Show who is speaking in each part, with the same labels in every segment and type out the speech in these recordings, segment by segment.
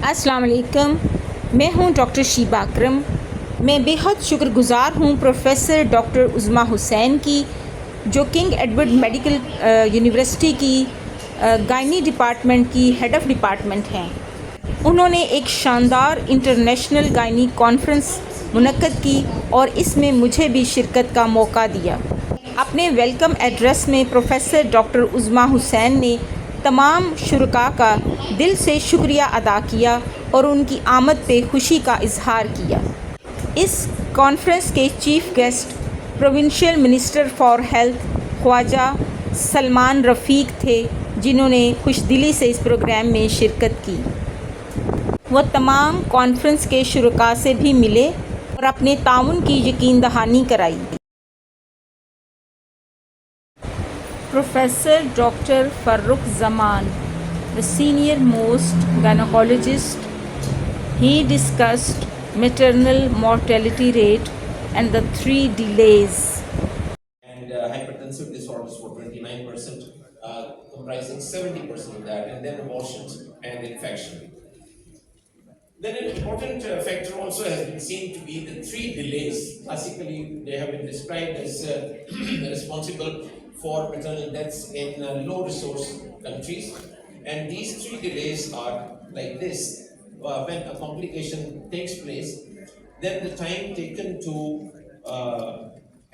Speaker 1: अस्सलाम वालेकुम। मैं हूं डॉक्टर शीबा अकरम। मैं बेहद शुक्रगुज़ार हूं प्रोफेसर डॉक्टर उज़्मा हुसैन की, जो किंग एडवर्ड मेडिकल यूनिवर्सिटी की गायनी डिपार्टमेंट की हेड ऑफ़ डिपार्टमेंट हैं। उन्होंने एक शानदार इंटरनेशनल गायनी कॉन्फ्रेंस मुनक्कद की और इसमें मुझे भी शिरकत का मौका दिया। अपने वेलकम एड्रेस में प्रोफेसर डॉक्टर उज़्मा हुसैन ने तमाम शुरका का दिल से शुक्रिया अदा किया और उनकी आमद पे खुशी का इजहार किया। इस कॉन्फ्रेंस के chief guest provincial minister for health Khawaja Salman Rafiq थे, जिन्होंने खुशदिली से इस प्रोग्राम में शिरकत की। वह तमाम कॉन्फ्रेंस के शुरका से भी मिले और अपने ताउन की यकीन दहानी कराई। Professor Dr. Farrukh Zaman, the senior most gynecologist, he discussed maternal mortality rate and the 3 delays.
Speaker 2: And hypertensive disorders for 29%, comprising 70% of that, and then abortions and infection. Then an important factor also has been seen to be the 3 delays. Classically, they have been described as responsible for maternal deaths in low resource countries. And these 3 delays are like this. When a complication takes place, then the time taken to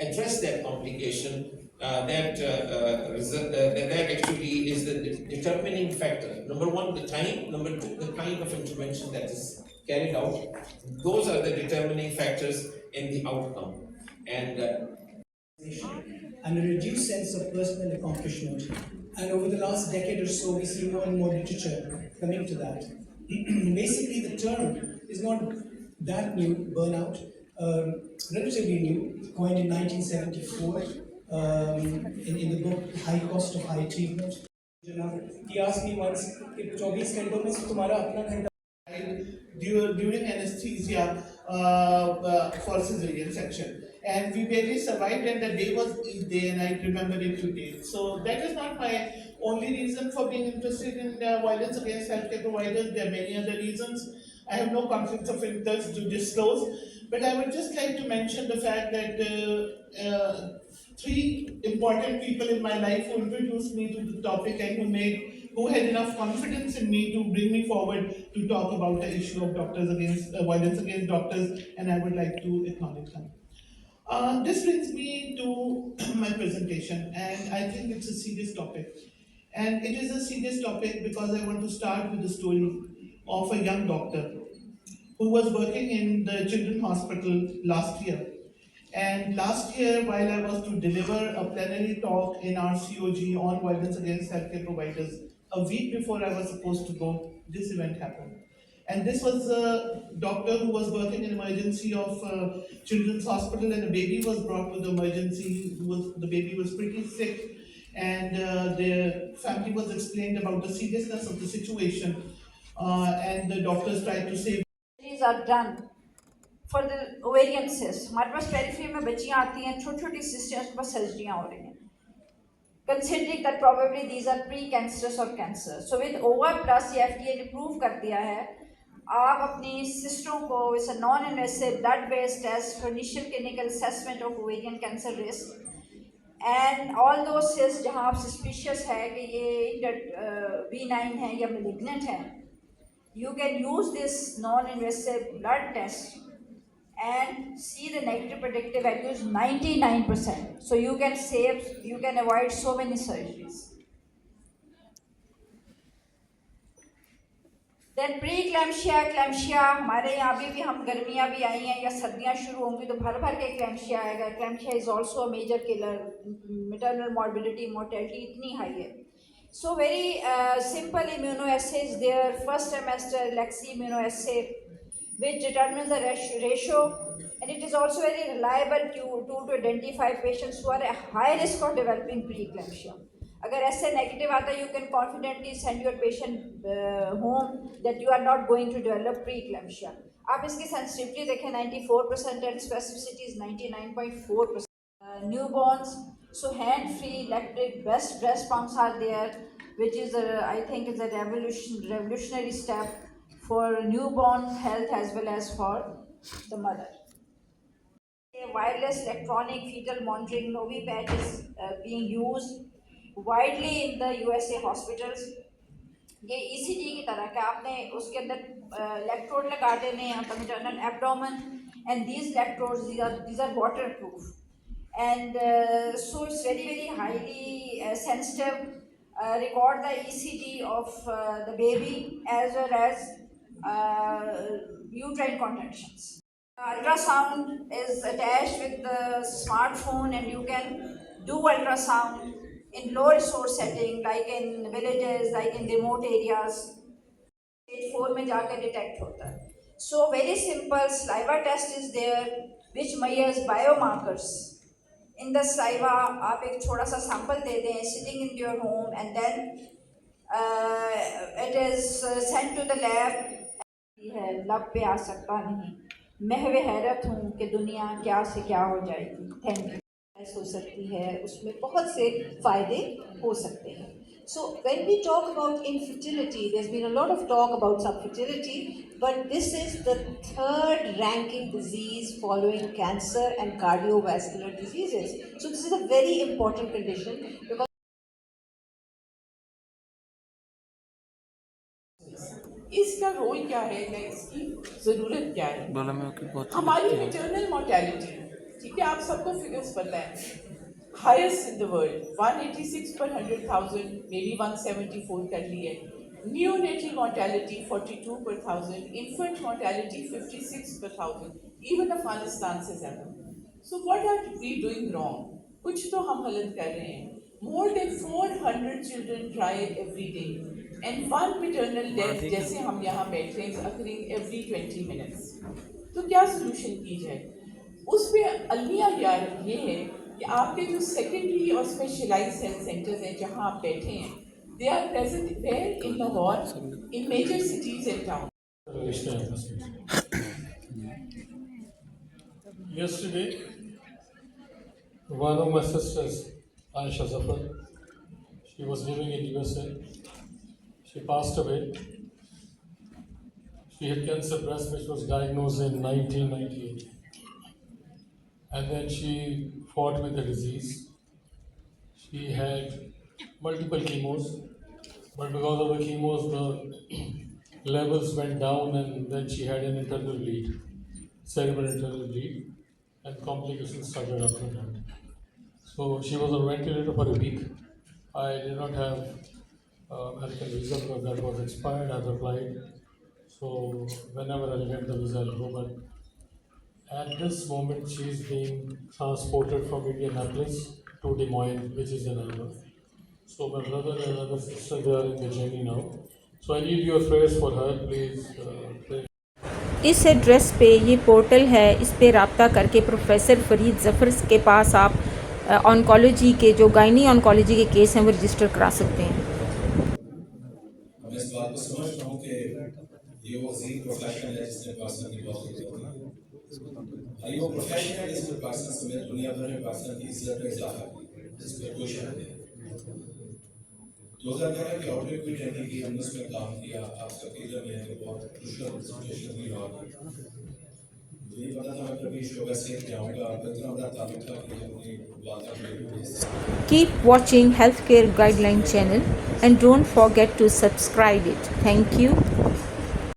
Speaker 2: address that complication, that actually is the determining factor. Number one, the time. Number two, the kind of intervention that is carried out. Those are the determining factors in the outcome.
Speaker 3: And a reduced sense of personal accomplishment. And over the last decade or so, we see more and more literature coming to that. Basically, the term is not that new, burnout, relatively new, coined in 1974 in the book High Cost of High Treatment. He asked me once, if 24 घंटों में से तुम्हारा अपना घंटा
Speaker 4: during anesthesia for cesarean section, and we barely survived, and the day was each day, and I remember it today. So that is not my only reason for being interested in violence against healthcare providers. There are many other reasons. I have no conflicts of interest to disclose, but I would just like to mention the fact that three important people in my life who introduced me to the topic and who had enough confidence in me to bring me forward to talk about the issue of doctors against violence against doctors, and I would like to acknowledge them. This brings me to my presentation, and I think it's a serious topic. And it is a serious topic because I want to start with the story of a young doctor who was working in the children's hospital last year. And last year, while I was to deliver a plenary talk in our COG on violence against healthcare providers, a week before I was supposed to go, this event happened. And this was a doctor who was working in emergency of children's hospital, and a baby was brought to the emergency. The baby was pretty sick, and the family was explained about the seriousness of the situation, and the doctors tried to save.
Speaker 5: These are done for the ovarian cyst. हमारे पास periphery में बच्चियां आती हैं, छोटी छोटी cysts हैं, उसके पास सर्जरियां हो रही हैं. Considering that probably these are pre-cancerous or cancer. So with OVA plus ये FDA ने prove कर दिया है, आप अपनी सिस्टों को इस non-invasive blood-based test for initial clinical assessment of ovarian cancer risk, and all those cysts जहाँ आप suspicious है कि ये benign है या malignant है, you can use this non-invasive blood test and see the negative predictive value is 99%. So you can avoid so many surgeries. Then pre-eclampsia, eclampsia, हमारे यहाँ भी हम गर्मियाँ भी आई हैं या सर्दियाँ शुरू होंगी तो भर भर के eclampsia आएगा. Eclampsia is also a major killer. Maternal morbidity, mortality इतनी high है. So very simple immunoassays there. First trimester Lexi immunoassay, which determines the ratio, and it is also very reliable tool to identify patients who are at high risk of developing preeclampsia. अगर ऐसे negative आता है, you can confidently send your patient home that you are not going to develop preeclampsia. आप इसकी sensitivity देखें 94% and specificity is 99.4%. Newborns, so hand-free electric breast pumps are there, which is I think is a revolutionary step for newborn health as well as for the mother. A wireless electronic fetal monitoring Novipad is being used widely in the USA hospitals. ये ECG की तरह कि आपने उसके अंदर electrode लगा देने हैं maternal abdomen, and these electrodes these are waterproof, and so it's very highly sensitive. Record the ECG of the baby as well as uterine contractions. Ultrasound is attached with the smartphone, and you can do ultrasound in low resource setting like in villages, like in remote areas. Stage 4 में जाकर detect होता है. So very simple saliva test is there which measures biomarkers. In the saliva आप एक छोटा सा sample दे दें sitting in your home, and then it is sent to the lab. है लब पे आ सकता नहीं, महवे हैरत हूँ कि दुनिया क्या से क्या हो जाएगी. Thank you. हो सकती है, उसमें बहुत से फायदे हो सकते हैं. So when we talk about infertility, there's been a lot of talk about subfertility, but this is the third ranking disease following cancer and cardiovascular diseases. So this is a very important condition because
Speaker 6: इसका role क्या है या इसकी ज़रूरत क्या है. हमारी maternal mortality, ठीक है, आप सबको फिगर्स पता है, हाईएस्ट इन द वर्ल्ड 186 पर 100,000, मे बी 174 कर ली है. Neonatal mortality 42 per 1,000, infant mortality 56 per 1,000, even Afghanistan से ज़्यादा. So what are we doing wrong? कुछ तो हम गलत कर रहे हैं. More than 400 children die every day, and one maternal death जैसे हम यहाँ बैठे हैं is occurring every 20 minutes. तो क्या solution की जाए? उसमें अलमिया यार ये है कि आपके जो secondary और specialized health centers हैं जहाँ आप बैठे हैं, they are present where in Lahore, in major cities and towns.
Speaker 7: Yesterday, one of my sisters, Aisha Zafar, she was living in USA. She passed away. She had cancer breast, which was diagnosed in 1998. And then she fought with the disease. She had multiple chemos, but because of the chemos, the levels went down, and then she had an internal bleed, cerebral internal bleed, and complications started after that. So she was on ventilator for a week. I did not have medical visa because that was expired. I've applied. So whenever I get the visa, I'll go. But at this moment, she is being transported from Indianapolis to Des Moines, which is in Iowa. So my brother and other sister, they are in the journey now. So I need your prayers for her, please. Pray.
Speaker 1: इस address पे ये portal है, इस पे रब्ता करके professor Farid Zafar के पास आप ऑन्कोलॉजी के जो गायनी ऑन्कोलॉजी के केस हैं वो रजिस्टर करा सकते हैं.
Speaker 8: मैं इस बात को समझता हूँ कि ये वो अजीम प्रोफेशन है जिसने पाकिस्तान की बहुत की और ये वो प्रोफेशन है जिसमें पाकिस्तान समेत दुनिया भर में पाकिस्तान की इज्जत में इजाफा किया, जिस पर कोई शक नहीं. 2011 की आउटलेट की ट्रेनिंग की, हमने उसमें काम किया. आप सबके इधर में है बहुत मुश्किल सिचुएशन की रहा. ये पता था मैं कभी शोगा से जाऊँगा, इतना बड़ा ताल्लुक था कि अपनी बात अपनी.
Speaker 1: Keep watching Healthcare Guideline channel and don't forget to subscribe it. Thank you.